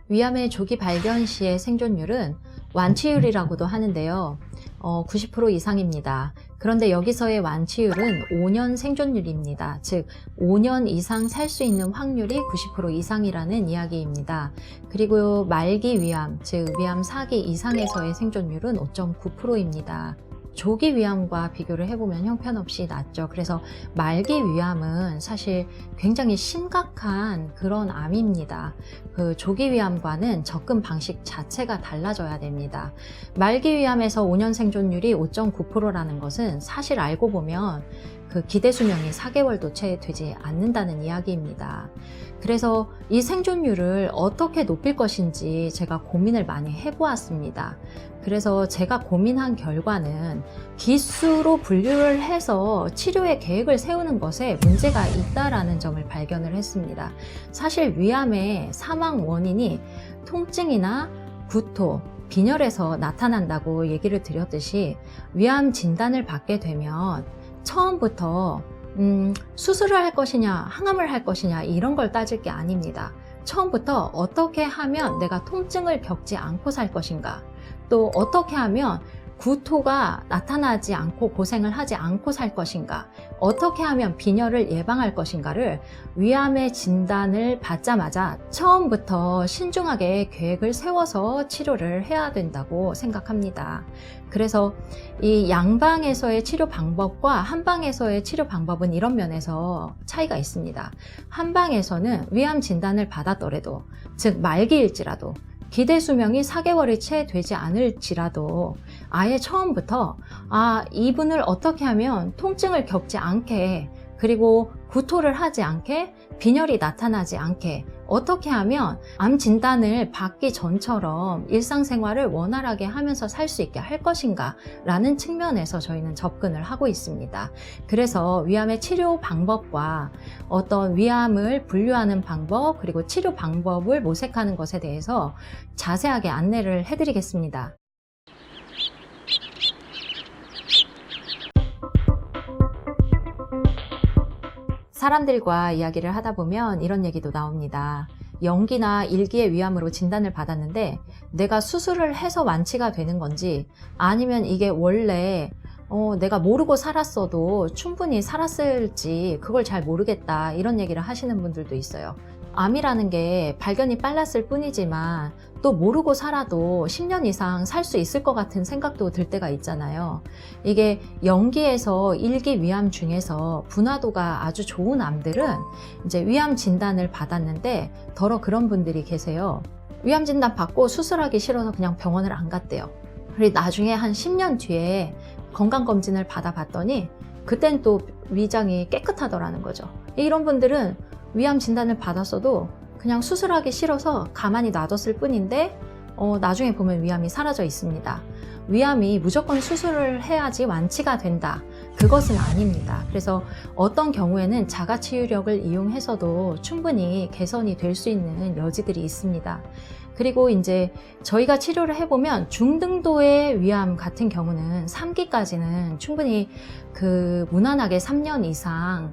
위암의 조기 발견 시의 생존율은 완치율이라고도 하는데요. 90% 이상입니다. 그런데 여기서의 완치율은 5년 생존율입니다. 즉 5년 이상 살 수 있는 확률이 90% 이상이라는 이야기입니다. 그리고 말기 위암, 즉 위암 4기 이상에서의 생존율은 5.9%입니다. 조기 위암과 비교를 해보면 형편없이 낮죠. 그래서 말기 위암은 사실 굉장히 심각한 그런 암입니다. 그 조기 위암과는 접근 방식 자체가 달라져야 됩니다. 말기 위암에서 5년 생존율이 5.9%라는 것은 사실 알고 보면 그 기대 수명이 4개월도 채 되지 않는다는 이야기입니다. 그래서 이 생존율을 어떻게 높일 것인지 제가 고민을 많이 해보았습니다. 그래서 제가 고민한 결과는 기수로 분류를 해서 치료의 계획을 세우는 것에 문제가 있다라는 점을 발견을 했습니다. 사실 위암의 사망 원인이 통증이나 구토, 빈혈에서 나타난다고 얘기를 드렸듯이 위암 진단을 받게 되면 처음부터 수술을 할 것이냐 항암을 할 것이냐 이런 걸 따질 게 아닙니다. 처음부터 어떻게 하면 내가 통증을 겪지 않고 살 것인가, 또 어떻게 하면 구토가 나타나지 않고 고생을 하지 않고 살 것인가, 어떻게 하면 빈혈을 예방할 것인가를 위암의 진단을 받자마자 처음부터 신중하게 계획을 세워서 치료를 해야 된다고 생각합니다. 그래서 이 양방에서의 치료 방법과 한방에서의 치료 방법은 이런 면에서 차이가 있습니다. 한방에서는 위암 진단을 받았더라도, 즉 말기일지라도 기대 수명이 4개월이 채 되지 않을지라도 아예 처음부터 이분을 어떻게 하면 통증을 겪지 않게, 그리고 구토를 하지 않게, 빈혈이 나타나지 않게, 어떻게 하면 암 진단을 받기 전처럼 일상생활을 원활하게 하면서 살 수 있게 할 것인가 라는 측면에서 저희는 접근을 하고 있습니다. 그래서 위암의 치료 방법과 어떤 위암을 분류하는 방법, 그리고 치료 방법을 모색하는 것에 대해서 자세하게 안내를 해드리겠습니다. 사람들과 이야기를 하다 보면 이런 얘기도 나옵니다. 연기나 일기의 위암으로 진단을 받았는데 내가 수술을 해서 완치가 되는 건지, 아니면 이게 원래 내가 모르고 살았어도 충분히 살았을지 그걸 잘 모르겠다, 이런 얘기를 하시는 분들도 있어요. 암이라는 게 발견이 빨랐을 뿐이지만 또 모르고 살아도 10년 이상 살 수 있을 것 같은 생각도 들 때가 있잖아요. 이게 연기에서 일기 위암 중에서 분화도가 아주 좋은 암들은 이제 위암 진단을 받았는데 더러 그런 분들이 계세요. 위암 진단 받고 수술하기 싫어서 그냥 병원을 안 갔대요. 그리고 나중에 한 10년 뒤에 건강검진을 받아봤더니 그땐 또 위장이 깨끗하더라는 거죠. 이런 분들은 위암 진단을 받았어도 그냥 수술하기 싫어서 가만히 놔뒀을 뿐인데 나중에 보면 위암이 사라져 있습니다. 위암이 무조건 수술을 해야지 완치가 된다, 그것은 아닙니다. 그래서 어떤 경우에는 자가치유력을 이용해서도 충분히 개선이 될 수 있는 여지들이 있습니다. 그리고 이제 저희가 치료를 해보면 중등도의 위암 같은 경우는 3기까지는 충분히 무난하게 3년 이상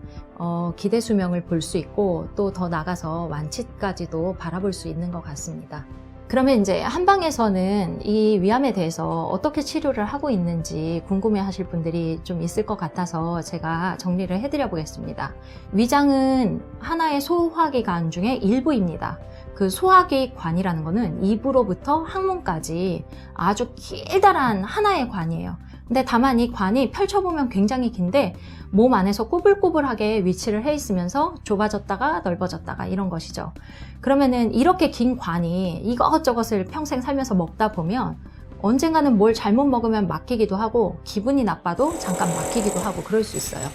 기대 수명을 볼 수 있고, 또 더 나가서 완치까지도 바라볼 수 있는 것 같습니다. 그러면 이제 한방에서는 이 위암에 대해서 어떻게 치료를 하고 있는지 궁금해 하실 분들이 좀 있을 것 같아서 제가 정리를 해드려 보겠습니다. 위장은 하나의 소화기관 중에 일부입니다. 그 소화기관이라는 거는 입으로부터 항문까지 아주 길다란 하나의 관이에요. 근데 다만 이 관이 펼쳐보면 굉장히 긴데 몸 안에서 꼬불꼬불하게 위치를 해 있으면서 좁아졌다가 넓어졌다가 이런 것이죠. 그러면은 이렇게 긴 관이 이것저것을 평생 살면서 먹다 보면 언젠가는 뭘 잘못 먹으면 막히기도 하고, 기분이 나빠도 잠깐 막히기도 하고 그럴 수 있어요.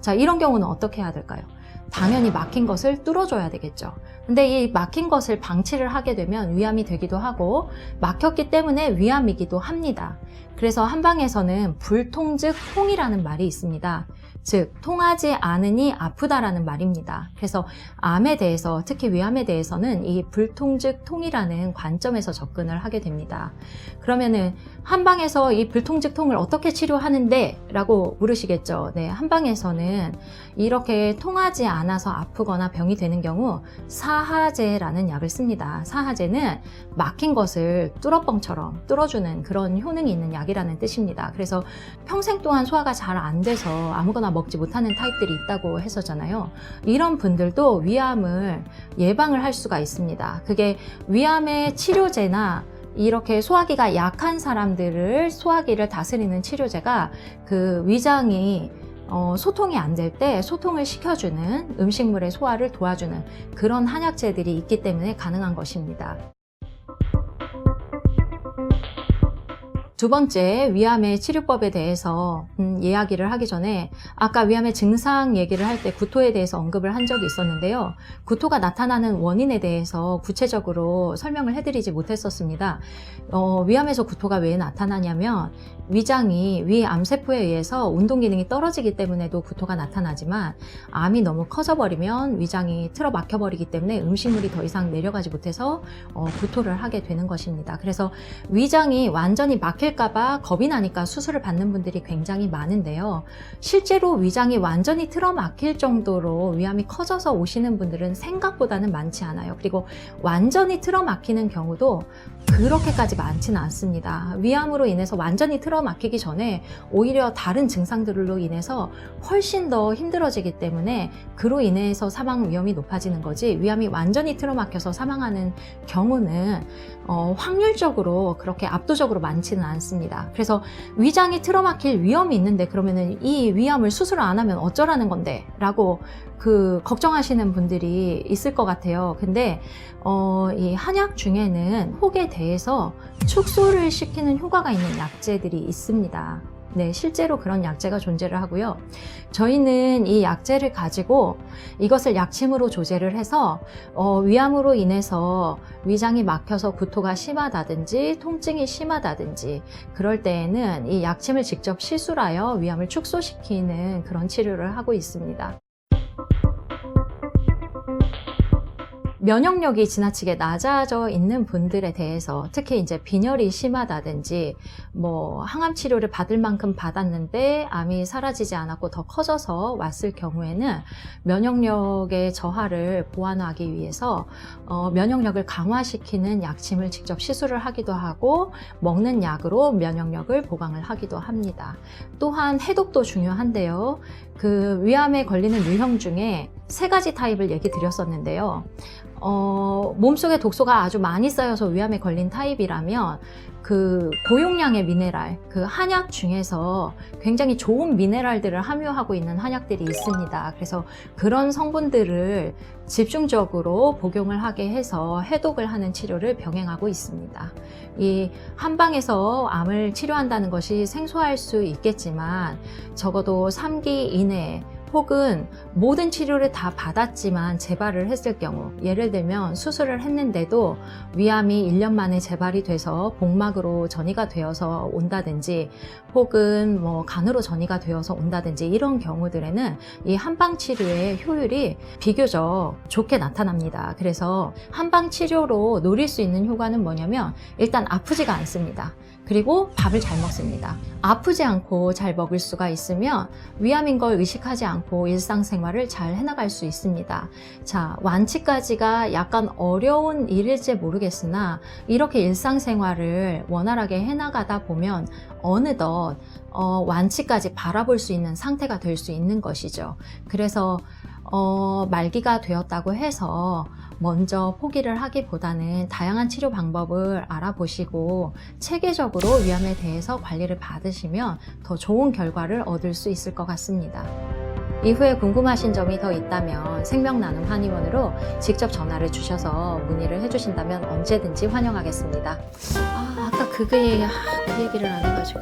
자, 이런 경우는 어떻게 해야 될까요? 당연히 막힌 것을 뚫어줘야 되겠죠. 근데 이 막힌 것을 방치를 하게 되면 위암이 되기도 하고, 막혔기 때문에 위암이기도 합니다. 그래서 한방에서는 불통즉 통이라는 말이 있습니다. 즉 통하지 않으니 아프다라는 말입니다. 그래서 암에 대해서, 특히 위암에 대해서는 이 불통즉 통이라는 관점에서 접근을 하게 됩니다. 그러면은 한방에서 이 불통즉 통을 어떻게 치료하는데? 라고 물으시겠죠. 네, 한방에서는 이렇게 통하지 않아서 아프거나 병이 되는 경우 사하제라는 약을 씁니다. 사하제는 막힌 것을 뚫어뻥처럼 뚫어주는 그런 효능이 있는 약이라는 뜻입니다. 그래서 평생 동안 소화가 잘 안 돼서 아무거나 먹지 못하는 타입들이 있다고 했었잖아요. 이런 분들도 위암을 예방을 할 수가 있습니다. 그게 위암의 치료제나 이렇게 소화기가 약한 사람들을 소화기를 다스리는 치료제가 그 위장이 소통이 안 될 때 소통을 시켜주는 음식물의 소화를 도와주는 그런 한약재들이 있기 때문에 가능한 것입니다. 두 번째, 위암의 치료법에 대해서 이야기를 하기 전에 아까 위암의 증상 얘기를 할 때 구토에 대해서 언급을 한 적이 있었는데요. 구토가 나타나는 원인에 대해서 구체적으로 설명을 해드리지 못했었습니다. 위암에서 구토가 왜 나타나냐면 위장이 위 암세포에 의해서 운동 기능이 떨어지기 때문에도 구토가 나타나지만 암이 너무 커져버리면 위장이 틀어막혀버리기 때문에 음식물이 더 이상 내려가지 못해서 구토를 하게 되는 것입니다. 그래서 위장이 완전히 막힐까봐 겁이 나니까 수술을 받는 분들이 굉장히 많은데요. 실제로 위장이 완전히 틀어막힐 정도로 위암이 커져서 오시는 분들은 생각보다는 많지 않아요. 그리고 완전히 틀어막히는 경우도 그렇게까지 많지는 않습니다. 위암으로 인해서 완전히 틀어막히기 전에 오히려 다른 증상들로 인해서 훨씬 더 힘들어지기 때문에 그로 인해서 사망 위험이 높아지는 거지, 위암이 완전히 틀어막혀서 사망하는 경우는 확률적으로 그렇게 압도적으로 많지는 않습니다. 그래서 위장이 틀어막힐 위험이 있는데 그러면은 이 위암을 수술을 안 하면 어쩌라는 건데 라고 걱정하시는 분들이 있을 것 같아요. 근데 이 한약 중에는 혹에 대해서 축소를 시키는 효과가 있는 약재들이 있습니다. 네, 실제로 그런 약재가 존재를 하고요. 저희는 이 약재를 가지고 이것을 약침으로 조제를 해서 위암으로 인해서 위장이 막혀서 구토가 심하다든지 통증이 심하다든지 그럴 때에는 이 약침을 직접 시술하여 위암을 축소시키는 그런 치료를 하고 있습니다. 면역력이 지나치게 낮아져 있는 분들에 대해서, 특히 이제 빈혈이 심하다든지 항암 치료를 받을 만큼 받았는데 암이 사라지지 않았고 더 커져서 왔을 경우에는 면역력의 저하를 보완하기 위해서 면역력을 강화시키는 약침을 직접 시술을 하기도 하고 먹는 약으로 면역력을 보강을 하기도 합니다. 또한 해독도 중요한데요. 위암에 걸리는 유형 중에 3가지 타입을 얘기 드렸었는데요. 몸속에 독소가 아주 많이 쌓여서 위암에 걸린 타입이라면 고용량의 미네랄, 한약 중에서 굉장히 좋은 미네랄들을 함유하고 있는 한약들이 있습니다. 그래서 그런 성분들을 집중적으로 복용을 하게 해서 해독을 하는 치료를 병행하고 있습니다. 이 한방에서 암을 치료한다는 것이 생소할 수 있겠지만 적어도 3기 이내에 혹은 모든 치료를 다 받았지만 재발을 했을 경우, 예를 들면 수술을 했는데도 위암이 1년 만에 재발이 돼서 복막으로 전이가 되어서 온다든지 혹은 간으로 전이가 되어서 온다든지 이런 경우들에는 이 한방 치료의 효율이 비교적 좋게 나타납니다. 그래서 한방 치료로 노릴 수 있는 효과는 뭐냐면 일단 아프지가 않습니다. 그리고 밥을 잘 먹습니다. 아프지 않고 잘 먹을 수가 있으면 위암인 걸 의식하지 않고 일상생활을 잘 해나갈 수 있습니다. 자, 완치까지가 약간 어려운 일일지 모르겠으나 이렇게 일상생활을 원활하게 해나가다 보면 어느덧 완치까지 바라볼 수 있는 상태가 될 수 있는 것이죠. 그래서 말기가 되었다고 해서 먼저 포기를 하기보다는 다양한 치료 방법을 알아보시고 체계적으로 위암에 대해서 관리를 받으시면 더 좋은 결과를 얻을 수 있을 것 같습니다. 이후에 궁금하신 점이 더 있다면 생명나눔 한의원으로 직접 전화를 주셔서 문의를 해주신다면 언제든지 환영하겠습니다. 아까 그 얘기를 안 해가지고